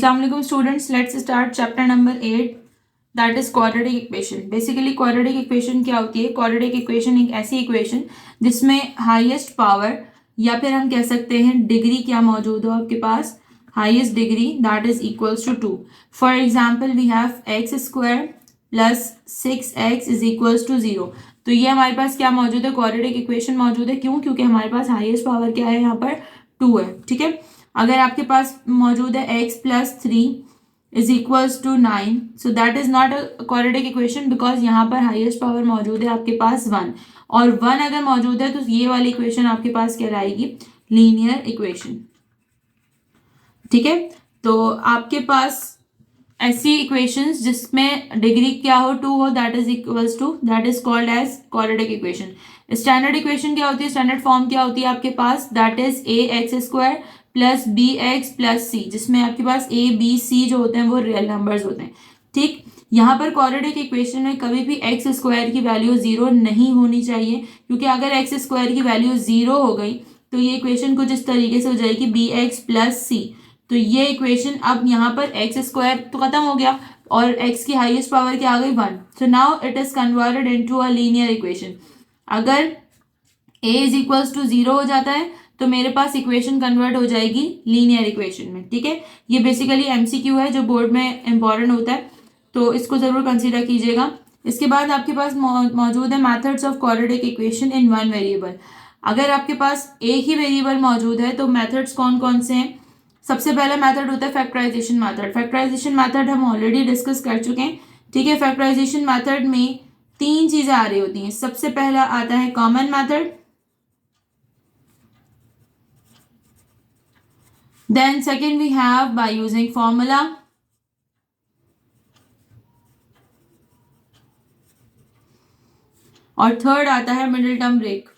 Assalamualaikum students, let's start chapter number 8 that is quadratic equation. Basically quadratic equation क्या होती है? Quadratic equation एक ऐसी equation जिसमें highest power या फिर हम कह सकते हैं डिग्री क्या मौजूद हो आपके पास, highest degree that is equals to 2. For example we have x square plus 6x is equals to 0. तो ये हमारे पास क्या मौजूद है? क्वाड्रेटिक इक्वेशन मौजूद है. क्यों? क्योंकि हमारे पास हाईएस्ट पावर क्या है यहाँ पर 2 है. ठीक है. अगर आपके पास मौजूद है x plus 3 is equals to 9, so that is not a quadratic equation because यहाँ पर हाईएस्ट पावर मौजूद है आपके पास 1, और 1 अगर मौजूद है तो ये वाली इक्वेशन आपके पास कहलाएगी लीनियर इक्वेशन. ठीक है. तो आपके पास ऐसी इक्वेशंस जिसमें डिग्री क्या हो 2 हो that is equals to that is called as quadratic equation. Standard equation क्या होती है? स्टैंडर्ड फॉर्म क्या होती है आपके पास? That is a x square plus b x plus c, जिसमें आपके पास ए बी सी जो होते हैं वो रियल नंबर्स होते हैं. ठीक. यहाँ पर क्वाड्रेटिक इक्वेशन में कभी भी एक्स स्क्वायर की वैल्यू 0 नहीं होनी चाहिए, क्योंकि अगर एक्स स्क्वायर की वैल्यू 0 हो गई तो ये इक्वेशन कुछ इस तरीके से हो जाएगी बी एक्स प्लस सी. तो ये इक्वेशन अब यहाँ पर एक्स स्क्वायर तो खत्म हो गया और एक्स की हाईएस्ट पावर क्या आ गई 1. So now it is converted into a linear equation. अगर a इज इक्वल्स टू 0 हो जाता है तो मेरे पास इक्वेशन कन्वर्ट हो जाएगी लीनियर इक्वेशन में. ठीक है. ये बेसिकली एमसीक्यू है जो बोर्ड में इंपॉर्टेंट होता है, तो इसको जरूर कंसीडर कीजिएगा. इसके बाद आपके पास मौजूद है methods of quadratic equation in one variable. अगर आपके पास एक ही वेरिएबल मौजूद है तो मेथड्स कौन कौन से हैं? सबसे पहला मेथड होता है फैक्टराइजेशन मेथड. फैक्टराइजेशन मेथड हम ऑलरेडी डिस्कस कर चुके हैं. ठीक है. फैक्टराइजेशन मेथड में 3 चीजें आ रही होती हैं. सबसे पहला आता है common method, then second we have by using formula, और थर्ड आता है मिडिल टर्म ब्रेक.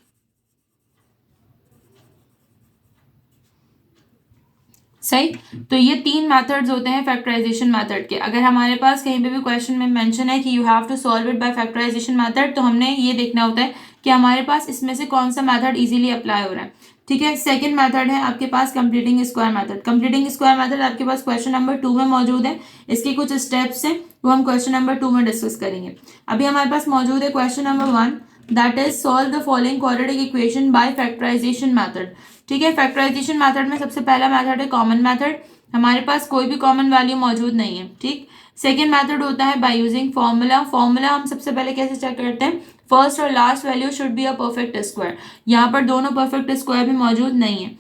सही. तो ये 3 मेथड्स होते हैं फैक्टराइजेशन मेथड के. अगर हमारे पास कहीं पे भी क्वेश्चन में मेंशन है कि you have to solve it by factorisation method, तो हमने ये देखना होता है कि हमारे पास इसमें से कौन सा मेथड इजीली अप्लाई हो रहा है. ठीक है. सेकंड मेथड है आपके पास completing square method. Completing square method आपके पास क्वेश्चन नंबर 2 में मौजूद है. इसके कुछ स्टेप्स हैं वो हम क्वेश्चन नंबर 2 में डिस्कस करेंगे. अभी हमारे पास मौजूद है question number 1 that is solve the following quadratic equation by factorisation method. ठीक है. फैक्टराइजेशन मेथड में सबसे पहला मेथड है कॉमन मेथड. हमारे पास कोई भी कॉमन वैल्यू मौजूद नहीं है. ठीक. सेकेंड मेथड होता है बाय यूजिंग फॉर्मूला. फॉर्मूला हम सबसे पहले कैसे चेक करते हैं? फर्स्ट और last value should be a perfect square. यहाँ पर दोनों परफेक्ट स्क्वायर भी मौजूद नहीं है.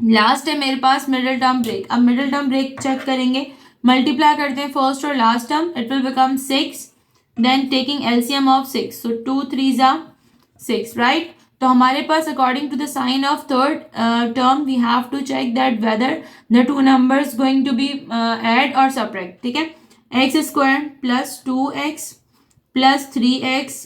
लास्ट है मेरे पास मिडिल टर्म ब्रेक. अब मिडिल टर्म ब्रेक चेक करेंगे. मल्टीप्लाई करते हैं फर्स्ट और last term, it will become 6, then taking LCM of 6, so 2 3 6, right. तो हमारे पास according to the sign of third term we have to check that whether the two numbers going to be add और subtract. ठीक है. X square plus 2x plus 3x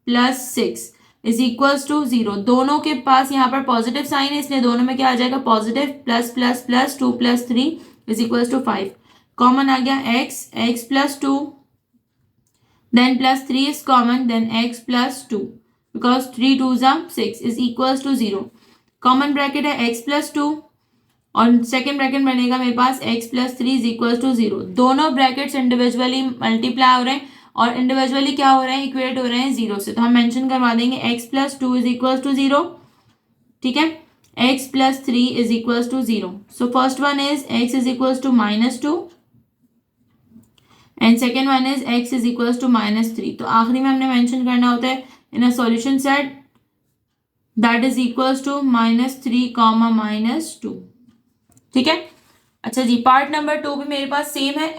plus 6 is equals to 0. दोनों के पास यहाँ पर positive sign है, इसलिए दोनों में क्या आ जाएगा? Positive. Plus plus plus 2 plus 3 is equals to 5. Common आ गया x plus 2, then plus 3 is common, then x plus 2 because 3 2s are 6 is equals to 0. Common bracket है x प्लस 2 और सेकेंड ब्रैकेट बनेगा मेरे पास x plus 3 is equals to 0. दोनों brackets individually multiply हो रहे हैं और इंडिविजुअली क्या हो रहे हैं? इक्वेट हो रहे हैं 0 से. तो हम मेंशन करवा देंगे x plus 2 is equals to 0. ठीक है. x plus 3 is equals to 0. So first one is x is equals to -2 and second one is x is equals to -3. तो आखिरी में हमने मेंशन करना होता है in a solution set that is equals to -3, -2. ठीक है. अच्छा जी. पार्ट नंबर 2 भी मेरे पास सेम है.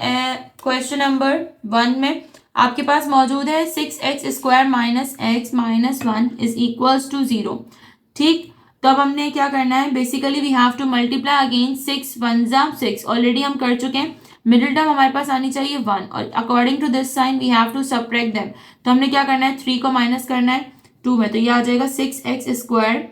क्वेश्चन नंबर 1 में आपके पास मौजूद है 6x square minus x minus 1 is equals to 0. ठीक. तो अब हमने क्या करना है? Basically we have to multiply again 6 1 6. Already हम कर चुके हैं. मिडिल टर्म हमारे पास आनी चाहिए 1 और according to this sign we have to subtract them. तो हमने क्या करना है? 3 को माइनस करना है 2 में, तो ये आ जाएगा 6x square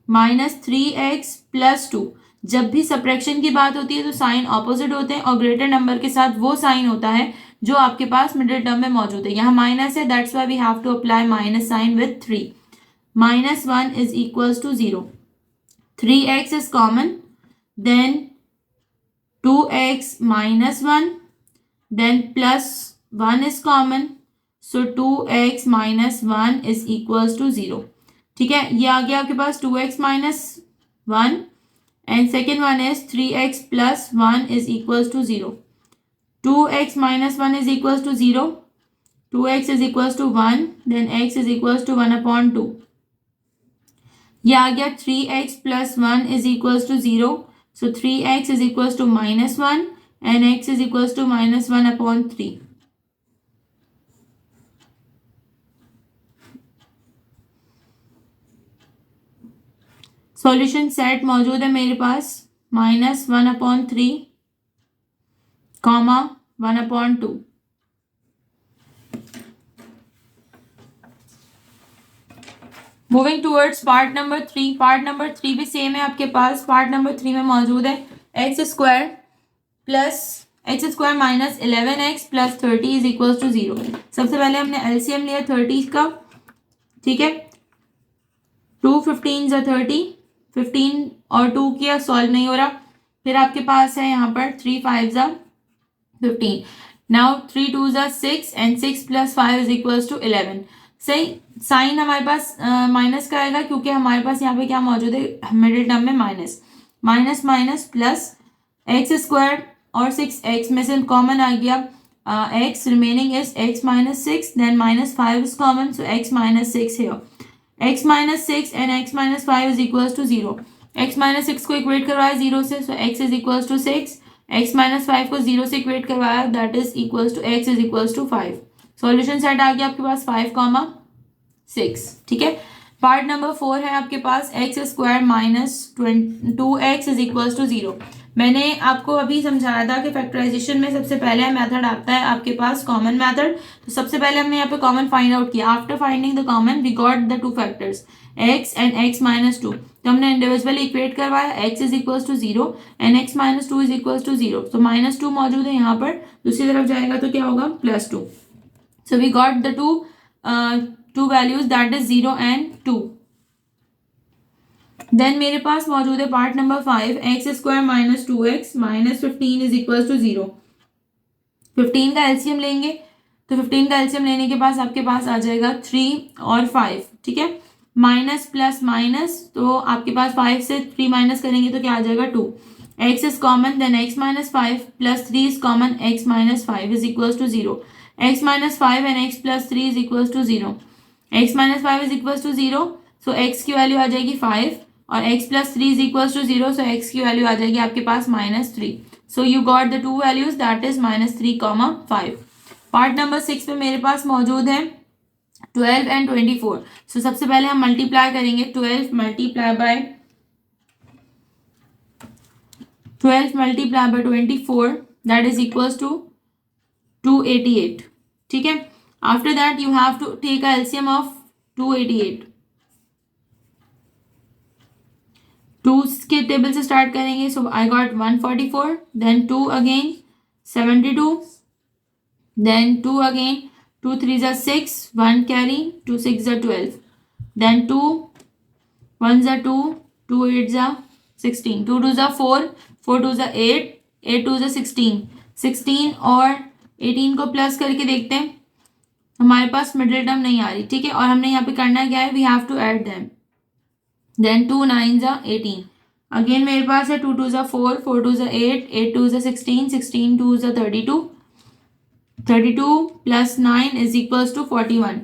minus 3x plus 2. जब भी सब्ट्रैक्शन की बात होती है तो साइन ऑपोजिट होते हैं और ग्रेटर नंबर के साथ वो साइन होता है जो आपके पास मिडिल टर्म में मौजूद है. यहाँ माइनस है, that's why we have to apply minus sign with 3. -1 is equals to 0. 3x is common, then 2x minus 1, then plus 1 is common, so 2x minus 1 is equals to 0. ठीक है, ये आ गया आपके पास 2x minus 1 and second one is 3x plus 1 is equals to 0. 2x minus 1 is equals to 0, 2x is equals to 1, then x is equals to 1 upon 2. ये आ गया 3x plus 1 is equals to 0, so 3x is equals to minus 1 and x is equals to minus 1 upon 3. Solution set मौजूद है मेरे पास -1/3 comma 1/2. Moving towards part number 3. Part number 3 भी same है आपके पास. Part number 3 में मौजूद है x² minus 11x plus 30 is equal to 0. सबसे पहले हमने एलसीएम लिया 30 का. ठीक है, 2 15 = 30, 15 और 2 किया, सॉल्व नहीं हो रहा. फिर आपके पास है यहाँ पर 3 5 = 15. Now 3 2 = 6 and 6 + 5 is equal to 11. सही, साइन हमारे पास माइनस का आएगा क्योंकि हमारे पास यहाँ पे क्या मौजूद है मिडिल टर्म में माइनस प्लस x² और 6x में से कॉमन आ गया x, remaining is x minus 6, then -5 is common, so x minus 6 here. x minus 6 and x minus 5 is equals to 0. x minus 6 को इक्वेट करवाया 0 से, so x is equals to 6. x minus 5 को 0 से equate करवाया, that is equals to x is equals to 5. Solution set आ गया आपके पास 5, 6. ठीक है, पार्ट नंबर 4 है आपके पास x² minus 2x is equals to 0. मैंने आपको अभी समझाया था कि फैक्टराइजेशन में सबसे पहले मेथड आता है आपके पास कॉमन मेथड. तो सबसे पहले हमने यहाँ पे कॉमन फाइंड आउट किया. After finding the common we got the two factors x and x minus 2. तो हमने इंडिविजुअली इक्वेट करवाया, x is equals to 0 and x minus 2 is equals to 0. तो -2 मौजूद है यहाँ पर, दूसरी तरफ जाएगा तो क्या होगा +2. So we got the two values that is 0 and 2. Then मेरे पास मौजूद है part number 5 x² minus 2x minus 15 is equal to 0. 15 का एलसीएम लेंगे, तो 15 का एलसीएम लेने के बाद आपके पास आ जाएगा 3 और 5. ठीक है, माइनस प्लस माइनस, तो आपके पास 5 से 3 माइनस करेंगे तो क्या आ जाएगा 2. x is common, then x minus 5 plus 3 is common, x minus 5 is equal to 0. x minus 5 and x plus 3 is equal to 0. x minus 5 is equal to 0, so x की value आ जाएगी 5 और x plus 3 is equals to 0, so x की value आ जाएगी आपके पास -3. So you got the two values that is -3, 5. Part number 6 में मेरे पास मौजूद है 12 and 24. So सबसे पहले हम मल्टीप्लाई करेंगे 12 multiply by 24 that is equals to 288. ठीक है, after that you have to take a LCM of 288. 2 के टेबल से स्टार्ट करेंगे, so I got 144, then 2 again 72, then 2 again, 2 3 = 6, 1 carry, 2 6 = 12, then 2 1 = 2, 2 8 = 16, 2 2 = 4, 4 2 = 8, 8 2 = 16, 16 और 18 को प्लस करके देखते हैं. हमारे पास मिडिल टर्म नहीं आ रही. ठीक है, और हमने यहाँ पे करना क्या है, we have to add them. Then 2 9 = 18. Again मेरे पास है 2 2 = 4, 4 2 = 8, 8 2 = 16, 16 2 = 32, 32 प्लस 9 इज इक्वल्स टू 41.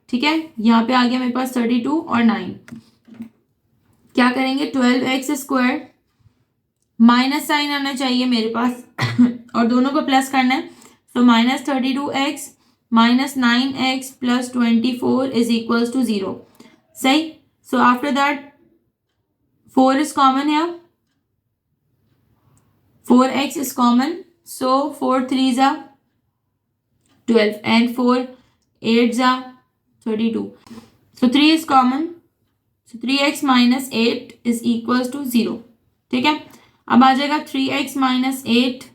ठीक है, यहाँ पे आ गया मेरे पास 32 और 9. क्या करेंगे, 12x² माइनस साइन आना चाहिए मेरे पास और दोनों को प्लस करना है. सो -32x minus 9x plus 24 is equals to 0. सही, so after that 4 is common here, 4x is common, so 4 3s are 12 and 4 8s are 32, so 3 is common, so 3x minus 8 is equals to 0. ठीक है, अब आ जाएगा 3x minus 8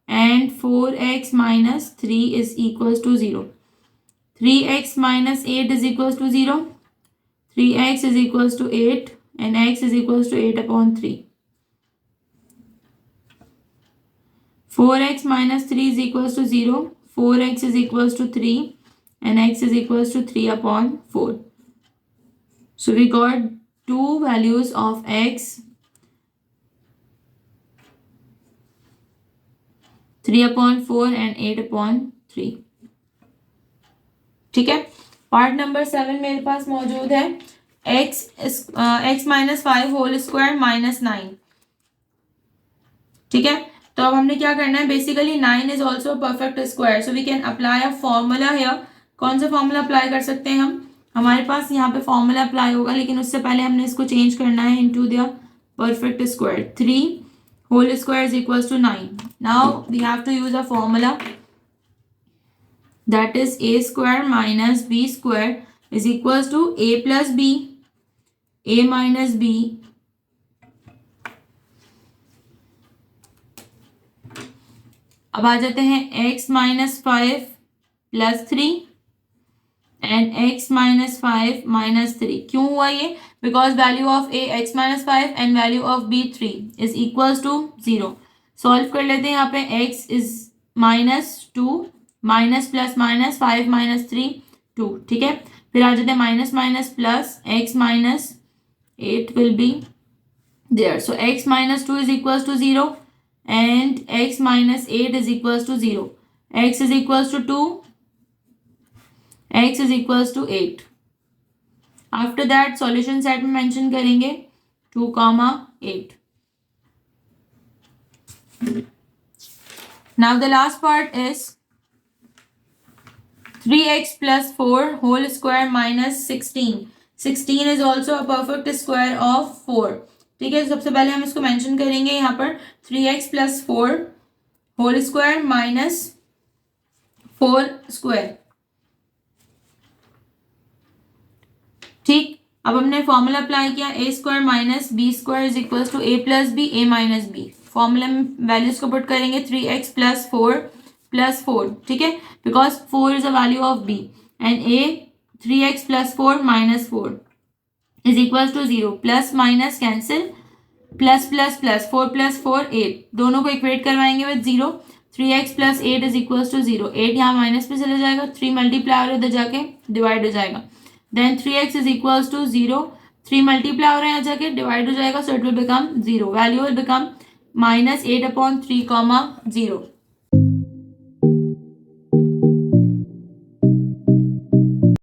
and 4x minus 3 is equals to 0. 3x minus 8 is equals to 0, 3x is equals to 8 and x is equals to 8 upon 3. 4x minus 3 is equals to 0. 4x is equals to 3 and x is equals to 3 upon 4. So we got two values of x, 3 upon 4 and 8 upon 3. ठीक है. Part number 7 मेरे पास मौजूद है. x minus 5 whole square minus 9. ठीक है. तो अब हमने क्या करना है, basically 9 is also perfect square, so we can apply a formula here. कौन सा फॉर्मूला अप्लाई कर सकते हैं हम? हमारे पास यहाँ पे फॉर्मूला अप्लाई होगा, लेकिन उससे पहले हमने इसको चेंज करना है into the perfect square. 3 whole square is equals to 9. Now we have to use a formula, that is a square minus b square is equals to a plus b, a minus b अब आ जाते हैं x minus 5 plus 3 and x minus 5 minus 3. क्यों हुआ ये? Because value of a x minus 5 and value of b 3 is equals to 0. Solve कर लेते हैं. यहाँ पे x is minus 2 minus plus minus 5 minus 3 2. ठीक है. फिर आ जाते हैं minus minus plus x minus 8 will be there. So x minus 2 is equals to 0 and x minus 8 is equals to 0. x is equals to 2, x is equals to 8. After that solution set में mention करेंगे 2, 8. Now the last part is 3x plus 4 whole square minus 16. 16 is also a perfect square of 4. ठीक है. सबसे पहले हम इसको mention करेंगे यहाँ पर 3x plus 4 whole square minus 4 square. ठीक. अब हमने फॉर्मूला अप्लाई किया, a square minus B square is equals to a plus B, a minus B. Formula में वैल्यूज को पुट करेंगे 3x प्लस 4 प्लस 4. ठीक है. Because 4 is a value of b and a 3x plus 4 minus 4 is equal to 0. Plus minus cancel, plus plus plus 4 plus 4 8. दोनों को equate करवाएंगे with 0. 3x plus 8 is equal to 0. 8 यहाँ minus पे चले जाएगा, 3 multiply और इधर जाके डिवाइड हो जाएगा. Then 3x is equal to 0. 3 multiply और यहाँ जाके डिवाइड हो जाएगा, so it will become 0. Value will become minus 8 upon 3 0.